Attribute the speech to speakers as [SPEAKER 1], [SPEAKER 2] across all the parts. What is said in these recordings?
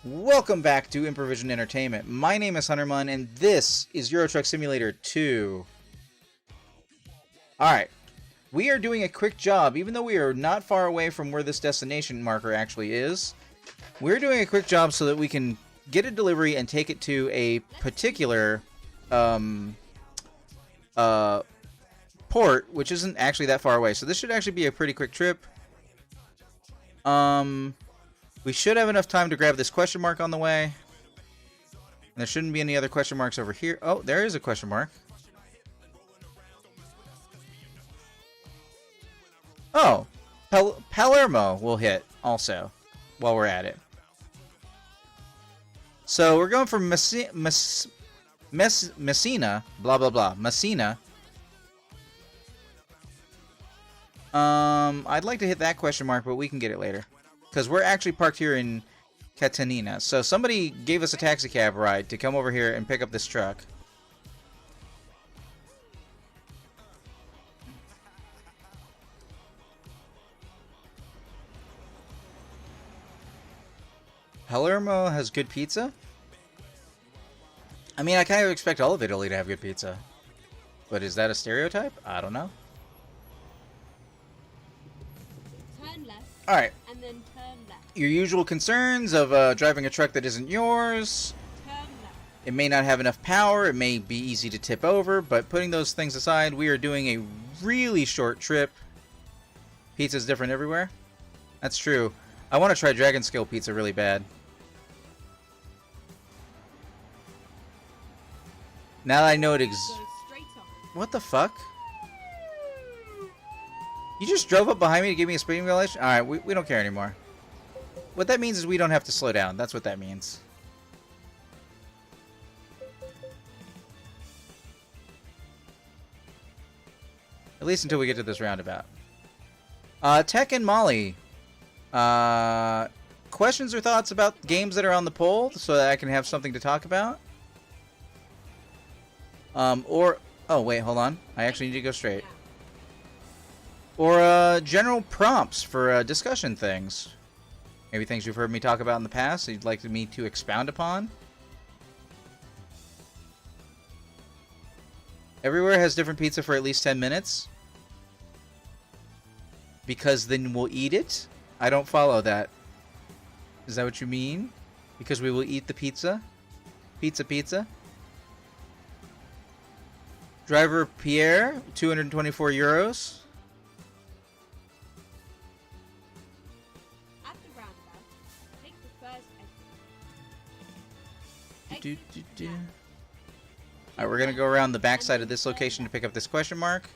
[SPEAKER 1] Welcome back to Improvision Entertainment. My name is Huntermun, and this is Euro Truck Simulator 2. Alright, we are doing a quick job, even though we are not far away from where this destination marker actually is. We're doing a quick job so that we can get a delivery and take it to a particular port, which isn't actually that far away. So this should actually be a pretty quick trip. We should have enough time to grab this question mark on the way. And there shouldn't be any other question marks over here. Oh, there is a question mark. Oh, Palermo will hit also while we're at it. So we're going from Messina, blah blah blah, Messina. I'd like to hit that question mark, but we can get it later. Because we're actually parked here in Catanina. So somebody gave us a taxi cab ride to come over here and pick up this truck. Palermo has good pizza? I mean, I kind of expect all of Italy to have good pizza. But is that a stereotype? I don't know.
[SPEAKER 2] Turn left.
[SPEAKER 1] Alright.
[SPEAKER 2] And then turn left.
[SPEAKER 1] Your usual concerns of driving a truck that isn't yours.
[SPEAKER 2] Turn left.
[SPEAKER 1] It may not have enough power, it may be easy to tip over, but putting those things aside, we are doing a really short trip. Pizza's different everywhere. That's true. I want to try Dragon Scale Pizza really bad. Now that I know it
[SPEAKER 2] Go straight on.
[SPEAKER 1] What the fuck? You just drove up behind me to give me a speeding violation? Alright, we don't care anymore. What that means is we don't have to slow down. That's what that means. At least until we get to this roundabout. Tech and Molly. Questions or thoughts about games that are on the poll so that I can have something to talk about? Oh wait, hold on. I actually need to go straight. Or general prompts for discussion things. Maybe things you've heard me talk about in the past that you'd like me to expound upon. Everywhere has different pizza for at least 10 minutes. Because then we'll eat it? I don't follow that. Is that what you mean? Because we will eat the pizza? Pizza? Driver Pierre, 224 euros.
[SPEAKER 2] At the roundabout, take the first exit.
[SPEAKER 1] Alright, we're gonna go around the backside of this location to pick up this question mark.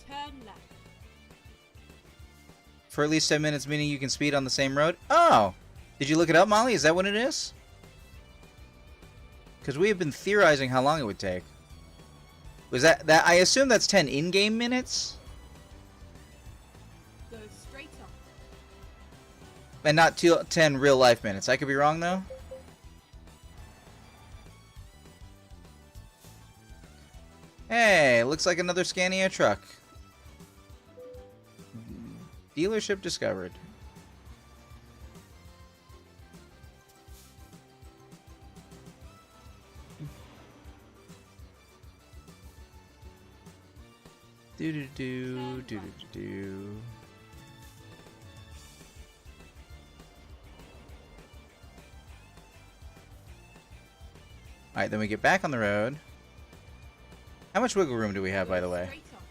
[SPEAKER 2] Turn left.
[SPEAKER 1] For at least 10 minutes, meaning you can speed on the same road? Oh! Did you look it up, Molly? Is that what it is? Because we have been theorizing how long it would take. Was that... I assume that's 10 in-game minutes?
[SPEAKER 2] Go straight on.
[SPEAKER 1] And not 10 real-life minutes. I could be wrong, though? Hey, looks like another Scania truck. Dealership discovered. Do. Alright, then we get back on the road. How much wiggle room do we have, by the way?
[SPEAKER 2] Straight on.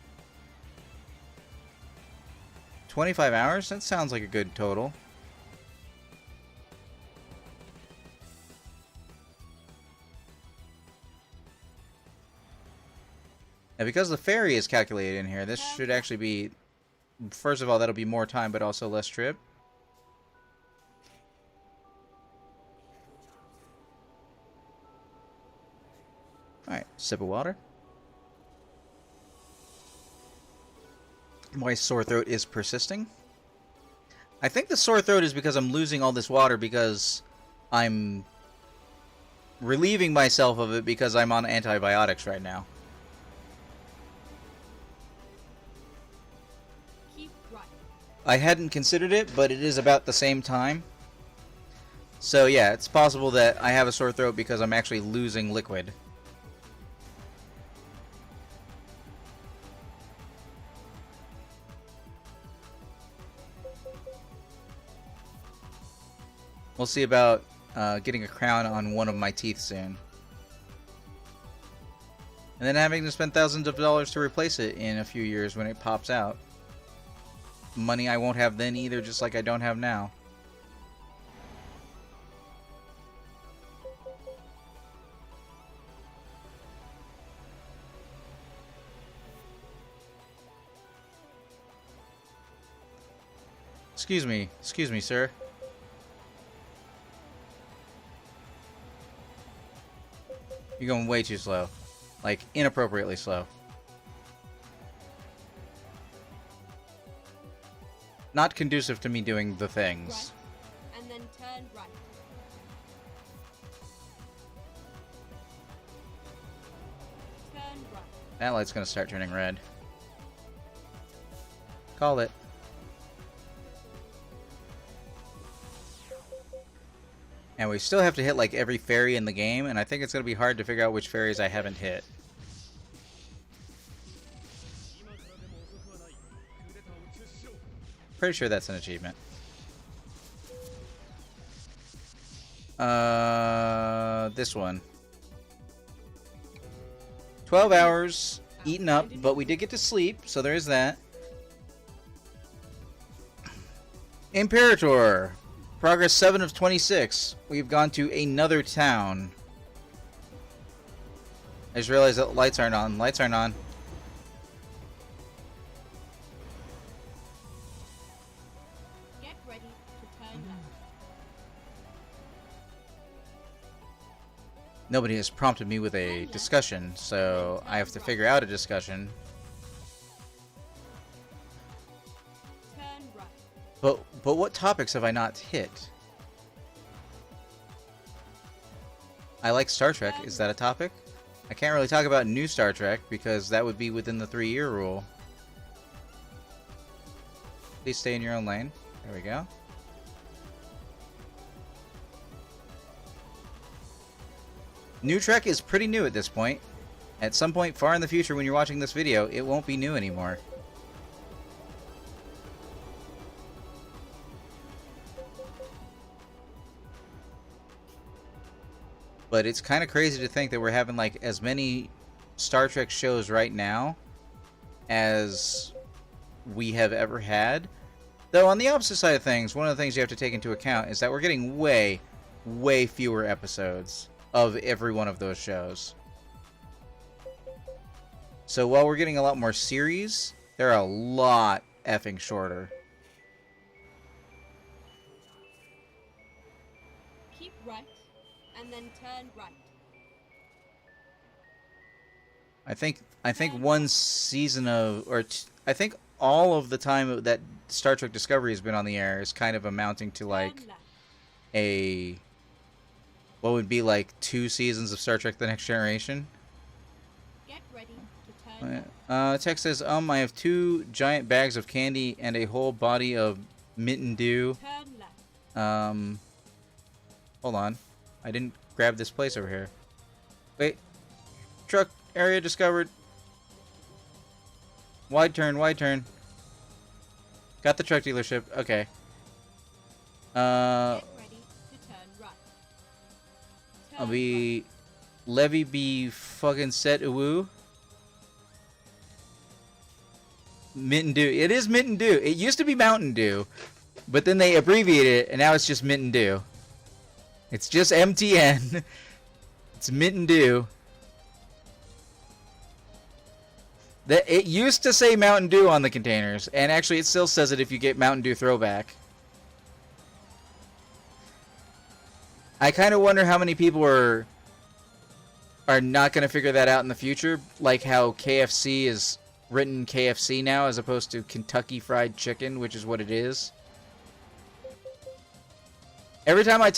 [SPEAKER 1] 25 hours? That sounds like a good total. Now, because the ferry is calculated in here, this should actually be... First of all, that'll be more time, but also less trip. Alright, sip of water. My sore throat is persisting. I think the sore throat is because I'm losing all this water because I'm relieving myself of it because I'm on antibiotics right now.
[SPEAKER 2] Keep right.
[SPEAKER 1] I hadn't considered it, but it is about the same time. So yeah, it's possible that I have a sore throat because I'm actually losing liquid. We'll see about getting a crown on one of my teeth soon. And then having to spend thousands of dollars to replace it in a few years when it pops out. Money I won't have then either, just like I don't have now. Excuse me, sir. You're going way too slow. Like, inappropriately slow. Not conducive to me doing the things.
[SPEAKER 2] Right. And then turn right. Turn right.
[SPEAKER 1] That light's gonna start turning red. Call it. And we still have to hit like every fairy in the game, and I think it's gonna be hard to figure out which fairies I haven't hit. Pretty sure that's an achievement. This one. 12 hours, eaten up, but we did get to sleep, so there is that. Imperator. Progress 7 of 26. We've gone to another town. I just realized that lights aren't on. Lights aren't on.
[SPEAKER 2] Get ready to turn left.
[SPEAKER 1] Nobody has prompted me with a discussion, so I have to figure out a discussion.
[SPEAKER 2] Turn right.
[SPEAKER 1] But what topics have I not hit? I like Star Trek. Is that a topic? I can't really talk about new Star Trek because that would be within the 3-year rule. Please stay in your own lane. There we go. New Trek is pretty new at this point. At some point far in the future when you're watching this video, it won't be new anymore. But it's kind of crazy to think that we're having like as many Star Trek shows right now as we have ever had. Though on the opposite side of things, one of the things you have to take into account is that we're getting way, way fewer episodes of every one of those shows. So while we're getting a lot more series, they're a lot effing shorter.
[SPEAKER 2] Keep right. And then turn right.
[SPEAKER 1] I think one season of, I think all of the time that Star Trek Discovery has been on the air is kind of amounting to like
[SPEAKER 2] Turn left.
[SPEAKER 1] what would be like 2 seasons of Star Trek: The Next Generation.
[SPEAKER 2] Get ready to turn left.
[SPEAKER 1] Text says, I have 2 giant bags of candy and a whole body of Mitten Dew.
[SPEAKER 2] Turn left.
[SPEAKER 1] Hold on. I didn't grab this place over here. Wait. Truck area discovered. Wide turn, wide turn. Got the truck dealership. Okay.
[SPEAKER 2] Get ready to turn right.
[SPEAKER 1] I'll
[SPEAKER 2] Turn
[SPEAKER 1] be... Levy be fucking set uwu. Mitten Dew. It is Mitten Dew. It used to be Mountain Dew. But then they abbreviated it, and now it's just Mitten Dew. It's just MTN. It's Mitten Dew. It used to say Mountain Dew on the containers, and actually it still says it if you get Mountain Dew Throwback. I kind of wonder how many people are not going to figure that out in the future, like how KFC is written KFC now as opposed to Kentucky Fried Chicken, which is what it is. Every time I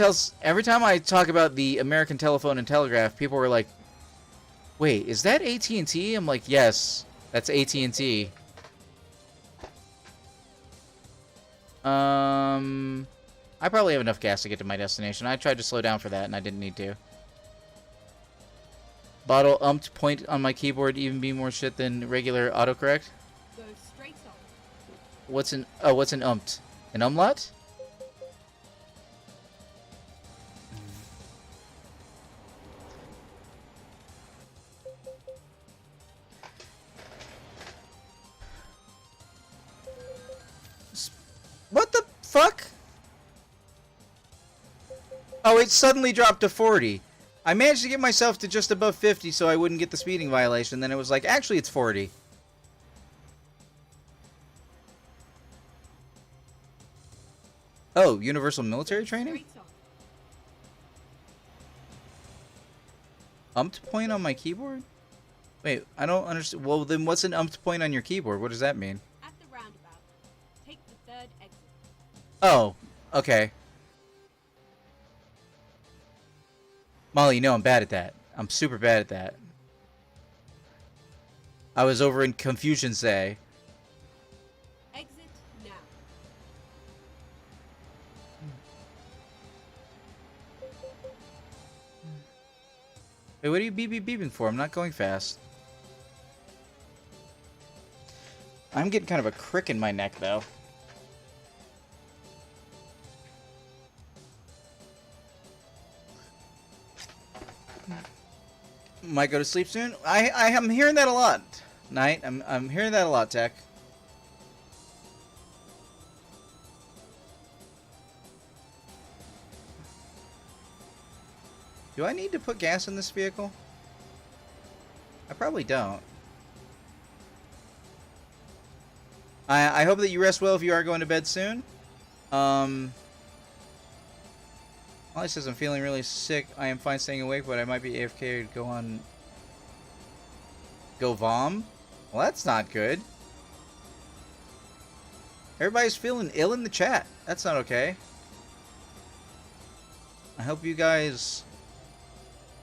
[SPEAKER 1] talk about the American Telephone and Telegraph, people were like, "Wait, is that AT&T?" I'm like, "Yes, that's AT&T." I probably have enough gas to get to my destination. I tried to slow down for that, and I didn't need to. Bottle umped point on my keyboard even be more shit than regular autocorrect?
[SPEAKER 2] Go straight on.
[SPEAKER 1] What's an umped? An umlaut? What the fuck? Oh, it suddenly dropped to 40. I managed to get myself to just above 50 so I wouldn't get the speeding violation. Then it was like, actually, it's 40. Oh, universal military training?
[SPEAKER 2] Straight on.
[SPEAKER 1] Umped point on my keyboard? Wait, I don't understand. Well, then what's an umped point on your keyboard? What does that mean?
[SPEAKER 2] At the roundabout, take the third exit.
[SPEAKER 1] Oh, okay. Molly, you know I'm bad at that. I'm super bad at that. I was over in Confusion Say.
[SPEAKER 2] Exit now.
[SPEAKER 1] Wait, what are you beeping for? I'm not going fast. I'm getting kind of a crick in my neck, though. Might go to sleep soon. I am hearing that a lot. Night. I'm hearing that a lot, Tech. Do I need to put gas in this vehicle? I probably don't. I hope that you rest well if you are going to bed soon. Molly says I'm feeling really sick. I am fine staying awake, but I might be AFK to go vom. Well, that's not good. Everybody's feeling ill in the chat. That's not okay. I hope you guys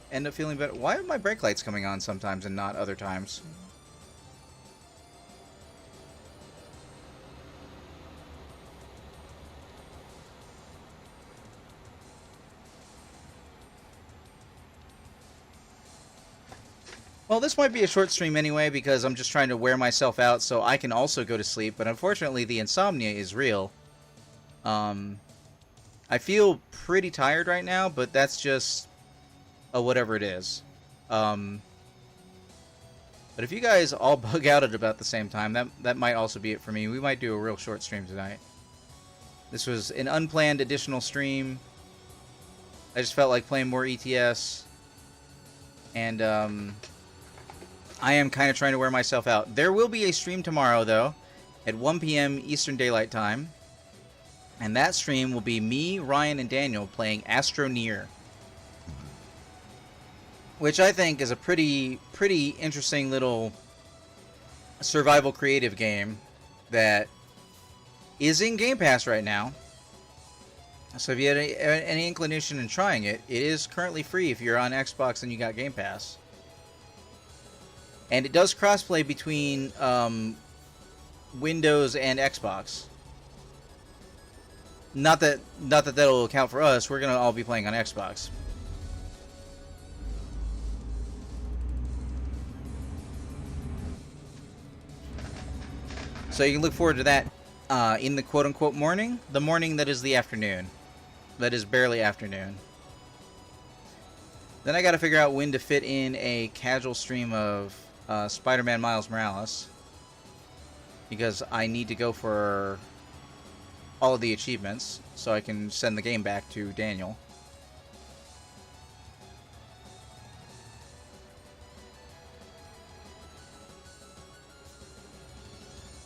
[SPEAKER 1] end up feeling better. Why are my brake lights coming on sometimes and not other times? Well, this might be a short stream anyway because I'm just trying to wear myself out so I can also go to sleep, but unfortunately the insomnia is real. I feel pretty tired right now, but that's just whatever it is. But if you guys all bug out at about the same time, that might also be it for me. We might do a real short stream tonight. This was an unplanned additional stream. I just felt like playing more ETS. And, I am kind of trying to wear myself out. There will be a stream tomorrow, though, at 1 p.m. Eastern Daylight Time. And that stream will be me, Ryan, and Daniel playing Astroneer. Which I think is a pretty interesting little survival creative game that is in Game Pass right now. So if you had any inclination in trying it, it is currently free if you're on Xbox and you got Game Pass. And it does crossplay between Windows and Xbox. Not that that'll account for us. We're gonna all be playing on Xbox. So you can look forward to that in the quote-unquote morning. The morning that is the afternoon. That is barely afternoon. Then I gotta figure out when to fit in a casual stream of Spider-Man Miles Morales, because I need to go for all of the achievements so I can send the game back to Daniel.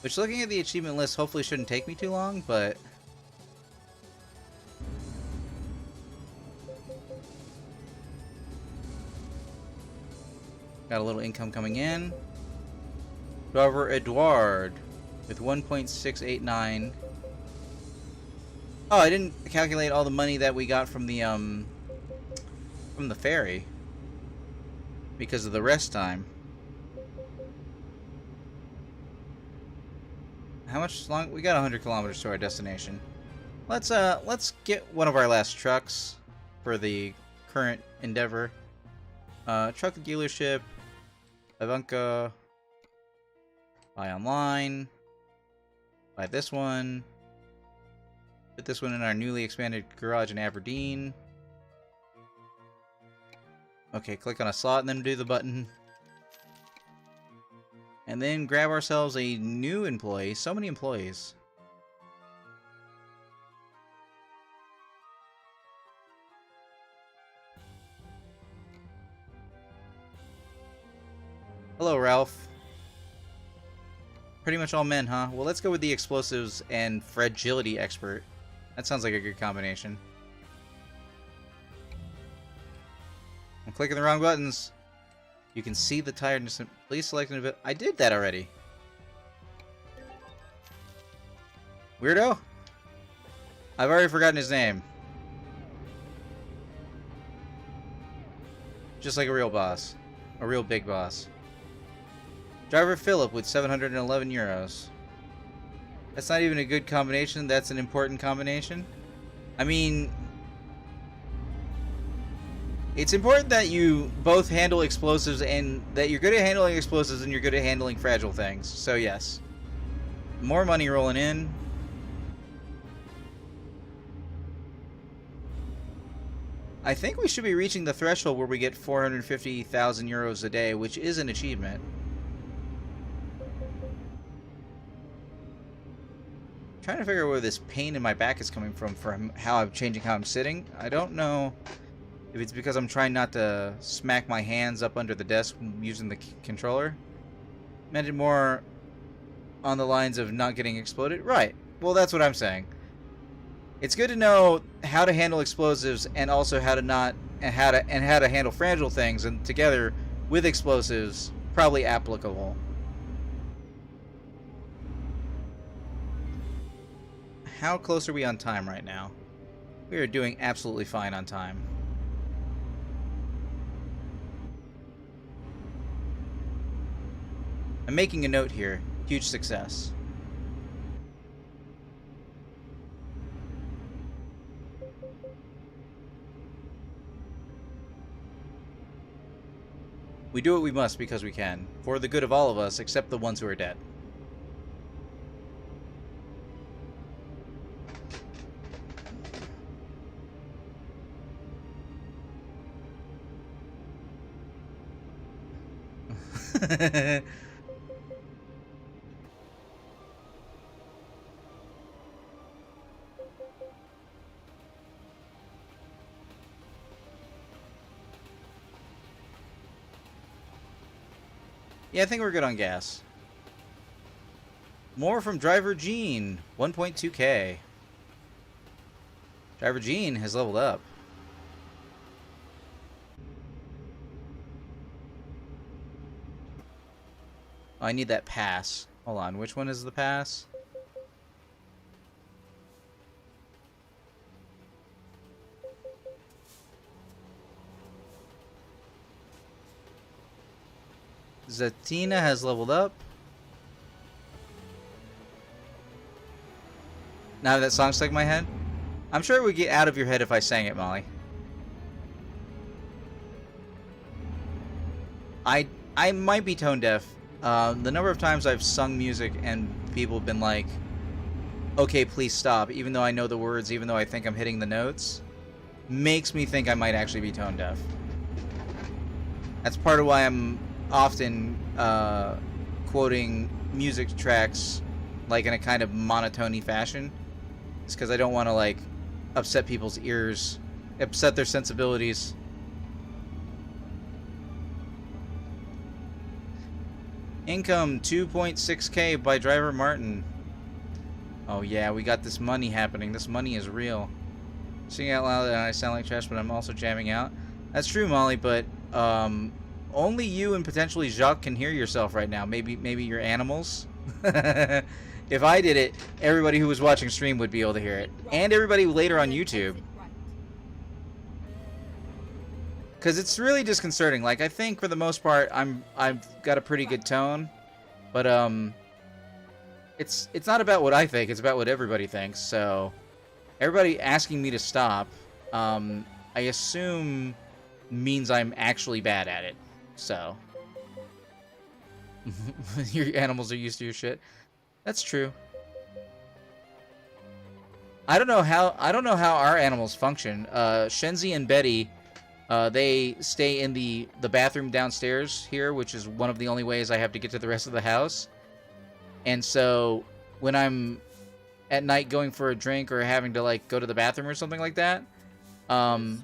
[SPEAKER 1] Which, looking at the achievement list, hopefully shouldn't take me too long, but got a little income coming in. However, Edward with 1.689. Oh, I didn't calculate all the money that we got from the ferry because of the rest time. How much long? We got 100 kilometers to our destination. Let's get one of our last trucks for the current endeavor. Truck dealership, Ivanka, buy online, buy this one, put this one in our newly expanded garage in Aberdeen. Okay, click on a slot and then do the button. And then grab ourselves a new employee. So many employees. Hello, Ralph. Pretty much all men, huh? Well, let's go with the explosives and fragility expert. That sounds like a good combination. I'm clicking the wrong buttons. You can see the tiredness. Please select an event. I did that already. Weirdo? I've already forgotten his name. Just like a real boss. A real big boss. Driver Philip with 711 euros. That's not even a good combination. That's an important combination. I mean, it's important that you both handle explosives and that you're good at handling explosives and you're good at handling fragile things. So yes. More money rolling in. I think we should be reaching the threshold where we get 450,000 euros a day, which is an achievement. Trying to figure out where this pain in my back is coming from how I'm changing how I'm sitting. I don't know if it's because I'm trying not to smack my hands up under the desk using the controller. Meant it more on the lines of not getting exploded. Right. Well, that's what I'm saying. It's good to know how to handle explosives and also how to how to handle fragile things, and together with explosives, probably applicable. How close are we on time right now? We are doing absolutely fine on time. I'm making a note here. Huge success. We do what we must because we can, for the good of all of us except the ones who are dead. Yeah, I think we're good on gas. More from Driver Gene, 1.2k. Driver Gene has leveled up. Oh, I need that pass. Hold on, which one is the pass? Zatina has leveled up. Now that song stuck in my head? I'm sure it would get out of your head if I sang it, Molly. I might be tone deaf. The number of times I've sung music and people have been like, okay, please stop, even though I know the words, even though I think I'm hitting the notes, makes me think I might actually be tone deaf. That's part of why I'm often quoting music tracks like in a kind of monotone fashion. It's because I don't want to like upset people's ears, upset their sensibilities. Income 2.6k by Driver Martin. Oh yeah, we got this money happening. This money is real. Singing out loud and I sound like trash, but I'm also jamming out. That's true, Molly, but only you and potentially Jacques can hear yourself right now. Maybe your animals. If I did it, everybody who was watching stream would be able to hear it, and everybody later on YouTube. Because it's really disconcerting. Like, I think for the most part, I've got a pretty good tone, but it's not about what I think. It's about what everybody thinks. So Everybody asking me to stop, I assume means I'm actually bad at it. So. Your animals are used to your shit. That's true. I don't know how our animals function. Shenzi and Betty, they stay in the bathroom downstairs here, which is one of the only ways I have to get to the rest of the house. And so when I'm at night going for a drink or having to like go to the bathroom or something like that, I'm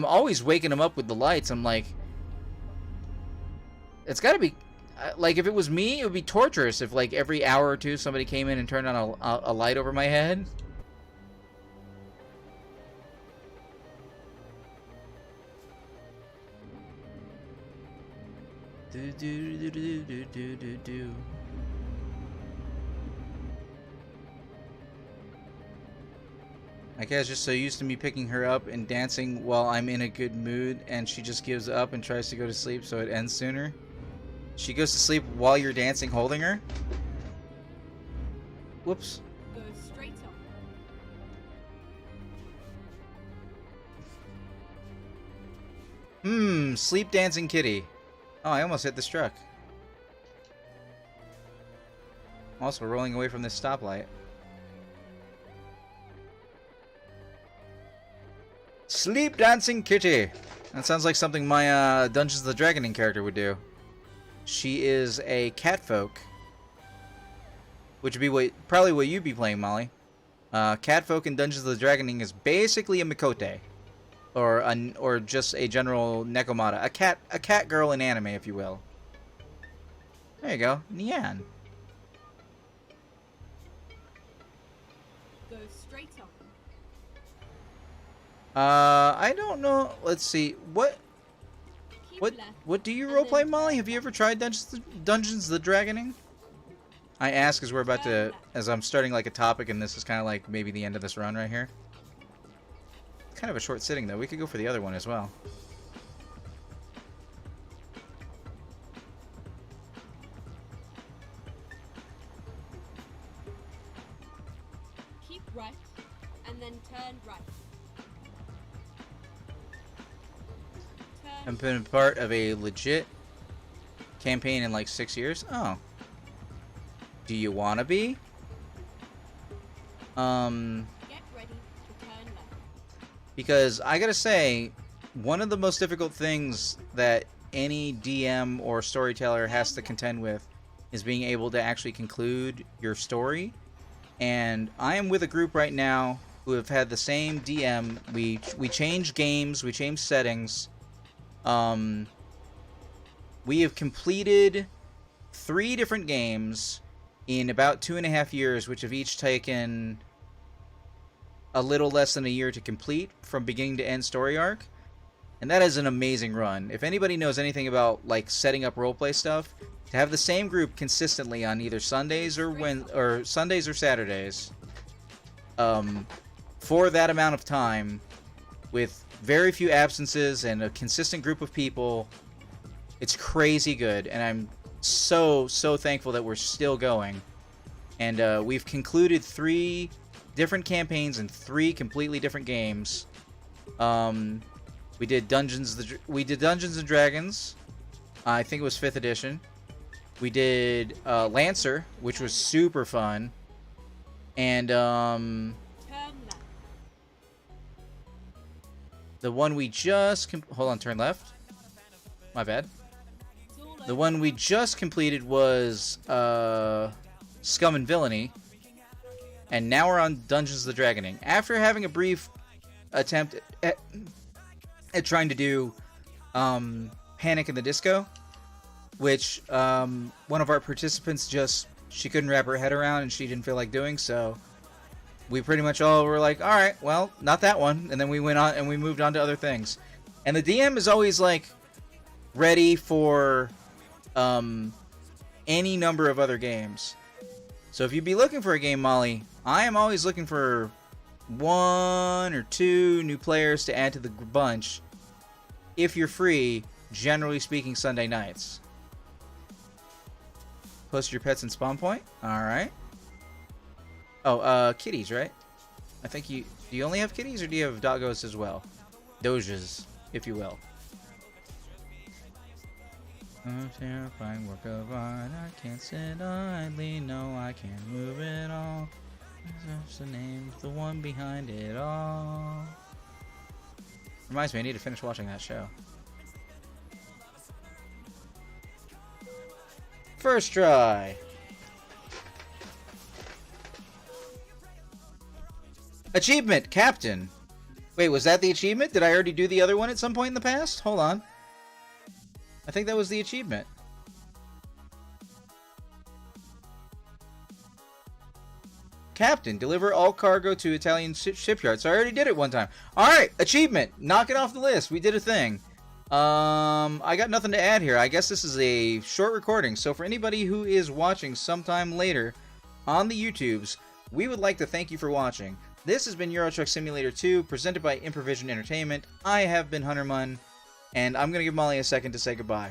[SPEAKER 1] always waking them up with the lights. I'm like, it's got to be like, if it was me, it would be torturous if like every hour or two somebody came in and turned on a light over my head. Do do do do do do do do. My cat's just so used to me picking her up and dancing while I'm in a good mood, and she just gives up and tries to go to sleep so it ends sooner. She goes to sleep while you're dancing holding her? Whoops.
[SPEAKER 2] Go straight on.
[SPEAKER 1] Sleep dancing kitty. Oh, I almost hit this truck. I'm also rolling away from this stoplight. Sleep dancing kitty. That sounds like something my Dungeons the Dragoning character would do. She is a catfolk, which would be probably what you'd be playing, Molly. Catfolk in Dungeons of the Dragoning is basically a Mikote, or just a general Nekomata, a cat girl in anime, if you will. There you go, Nian.
[SPEAKER 2] Go straight on.
[SPEAKER 1] I don't know. Let's see. What do you roleplay, Molly? Have you ever tried Dungeons the Dragoning? I ask as we're about to, as I'm starting like a topic, and this is kind of like maybe the end of this run right here. It's kind of a short sitting though. We could go for the other one as well.
[SPEAKER 2] Keep right, and then turn right.
[SPEAKER 1] I've been part of a legit campaign in like 6 years. Oh. Do you want to be?
[SPEAKER 2] Get ready to turn left.
[SPEAKER 1] Because I gotta say, one of the most difficult things that any DM or storyteller has to contend with is being able to actually conclude your story. And I am with a group right now who have had the same DM. We change games, we change settings. We have completed 3 different games in about 2.5 years, which have each taken a little less than a year to complete from beginning to end story arc. And that is an amazing run. If anybody knows anything about like setting up roleplay stuff, to have the same group consistently on either Sundays or Sundays or Saturdays, for that amount of time, with very few absences and a consistent group of people, it's crazy good. And I'm so thankful that we're still going. And we've concluded 3 different campaigns in 3 completely different games. We did Dungeons and Dragons. I think it was 5th edition. We did Lancer, which was super fun. And
[SPEAKER 2] Turn left.
[SPEAKER 1] the one we just hold on, turn left. My bad. The one we just completed was Scum and Villainy. And now we're on Dungeons the Dragoning. After having a brief attempt at trying to do Panic in the Disco, which one of our participants she couldn't wrap her head around and she didn't feel like doing, so we pretty much all were like, alright, well, not that one. And then we went on and we moved on to other things. And the DM is always like ready for any number of other games. So if you'd be looking for a game, Molly, I am always looking for 1 or 2 new players to add to the bunch. If you're free, generally speaking, Sunday nights. Post your pets in spawn point. Alright. Oh, kitties, right? I think do you only have kitties or do you have doggos as well? Doges, if you will. Oh, terrifying work of art. I can't sit idly. No, I can't move it all. That's the name, the one behind it all. Reminds me, I need to finish watching that show. First try. Achievement, Captain. Wait, was that the achievement? Did I already do the other one at some point in the past? Hold on. I think that was the achievement. Captain, deliver all cargo to Italian shipyards. So I already did it one time. Alright, achievement. Knock it off the list. We did a thing. I got nothing to add here. I guess this is a short recording. So for anybody who is watching sometime later on the YouTubes, we would like to thank you for watching. This has been Euro Truck Simulator 2, presented by Improvision Entertainment. I have been Huntermun, and I'm going to give Molly a second to say goodbye.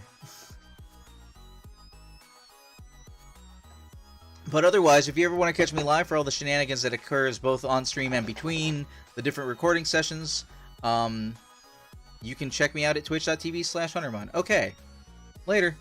[SPEAKER 1] But otherwise, if you ever want to catch me live for all the shenanigans that occurs both on stream and between the different recording sessions, you can check me out at twitch.tv/Huntermun. Okay, later.